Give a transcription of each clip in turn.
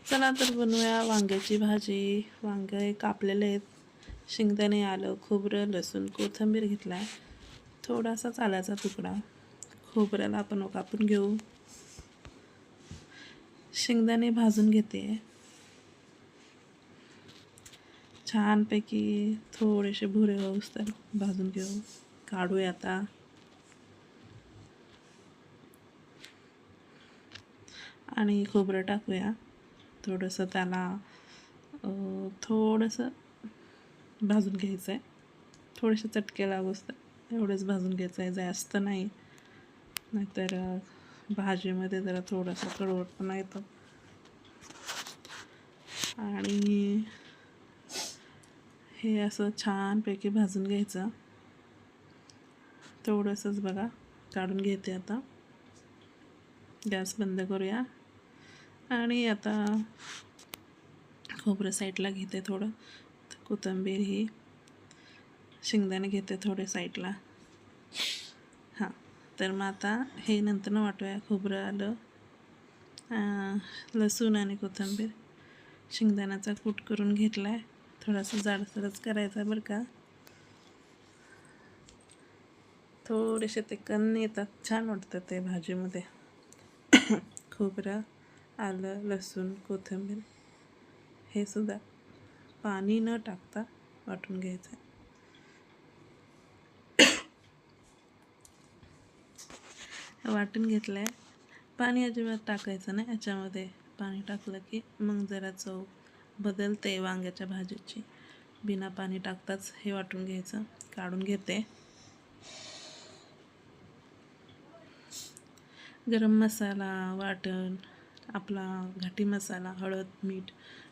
चला तर बनवूया वांग्याची भाजी. वांगे कापलेले आहेत. शेंगदाणे, आलं, खोबरं, लसूण, कोथिंबीर घेतला आहे. थोडासा आल्याचा तुकडा. खोबऱ्याला आपण कापून घेऊ. शेंगदाणे भाजून घेते. छानपैकी थोडेसे भुरे होऊस तर भाजून घेऊ. काढूया आता. आणि खोबरं टाकूया. थोडंसं त्याला थोडंसं भाजून घ्यायचं आहे. थोडेसे चटके लागूस तर एवढंच भाजून घ्यायचं आहे, जास्त नाही. नाहीतर भाजीमध्ये जरा थोडासा कडवटपणा येतो. आणि हे असं छानपैकी भाजून घ्यायचं. थोडंसंच बघा काढून घेते आता. गॅस बंद करूया. आणि आता खोबरं साईडला घेते थोडं. कोथिंबीर ही, शेंगदाणे घेते थोडे साईडला. हां, तर मग आता हे नंतर वाटूया. खोबरं, आलं, लसूण आणि कोथिंबीर. शेंगदाण्याचा कूट करून घेतला आहे. थोडासा जाडसरच करायचा बरं का. थोडेसे ते कण येतात, छान वाटतं ते भाजीमध्ये. खोबरं, आलं, लसूण, कोथिंबीर हे सुद्धा पाणी न टाकता वाटून घ्यायचं आहे. वाटून घेतलं आहे. पाणी अजिबात टाकायचं नाही याच्यामध्ये. पाणी टाकलं की मग जरा चव बदलते वांग्याच्या भाजीची. बिना पाणी टाकताच हे वाटून घ्यायचं. काढून घेते. गरम मसाला, वाटण, आपला घाटी मसाला, हळद, मीठ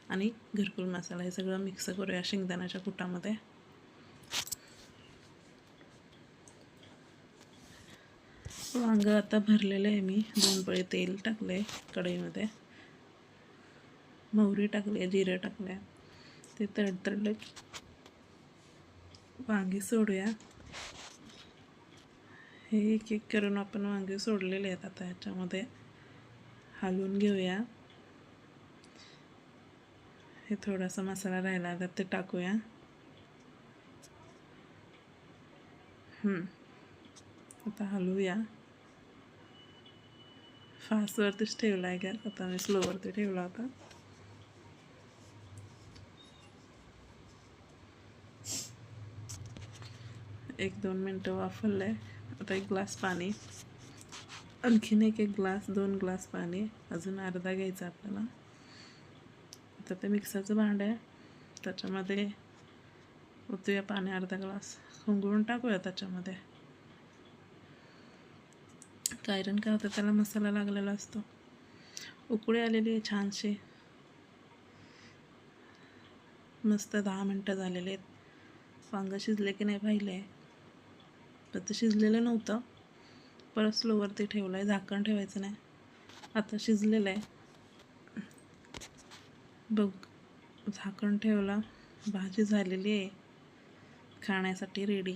आणि घरकुल मसाला हे सगळं मिक्स करूया शेंगदाण्याच्या कुटामध्ये. वांगं आता भरलेलं आहे मी. 2 पळी तेल टाकले कढईमध्ये. मोहरी टाकले, जिरे टाकले. ते तडतडले वांगी सोडूया. हे एक एक करून आपण वांगे सोडलेले आहेत. आता ह्याच्यामध्ये हलवून घेऊया. हे थोडासा मसाला राहिला तर ते टाकूया. आता हलवूया. फास्टवरतीच ठेवला आहे गॅस. आता मी स्लोवरती ठेवला होता. एक 2 मिनटं वाफवलं आहे. आता 1 ग्लास पाणी, आणखीन एक ग्लास, 2 ग्लास पाणी, अजून अर्धा घ्यायचा आपल्याला. आता ते मिक्सरचं भांडं आहे, त्याच्यामध्ये ओतूया पाणी. अर्धा ग्लास घुंगळून टाकूया त्याच्यामध्ये. कारण काय होतं, त्याला मसाला लागलेला असतो. उकळी आलेली आहे छानशी. मस्त 10 मिनटं झालेले आहेत. वांगं शिजले की नाही पाहिले, तर ते शिजलेलं नव्हतं. परत स्लोवरती ठेवलं आहे. झाकण ठेवायचं नाही. आता शिजलेलं आहे बघ. झाकण ठेवला. भाजी झालेली आहे, खाण्यासाठी रेडी.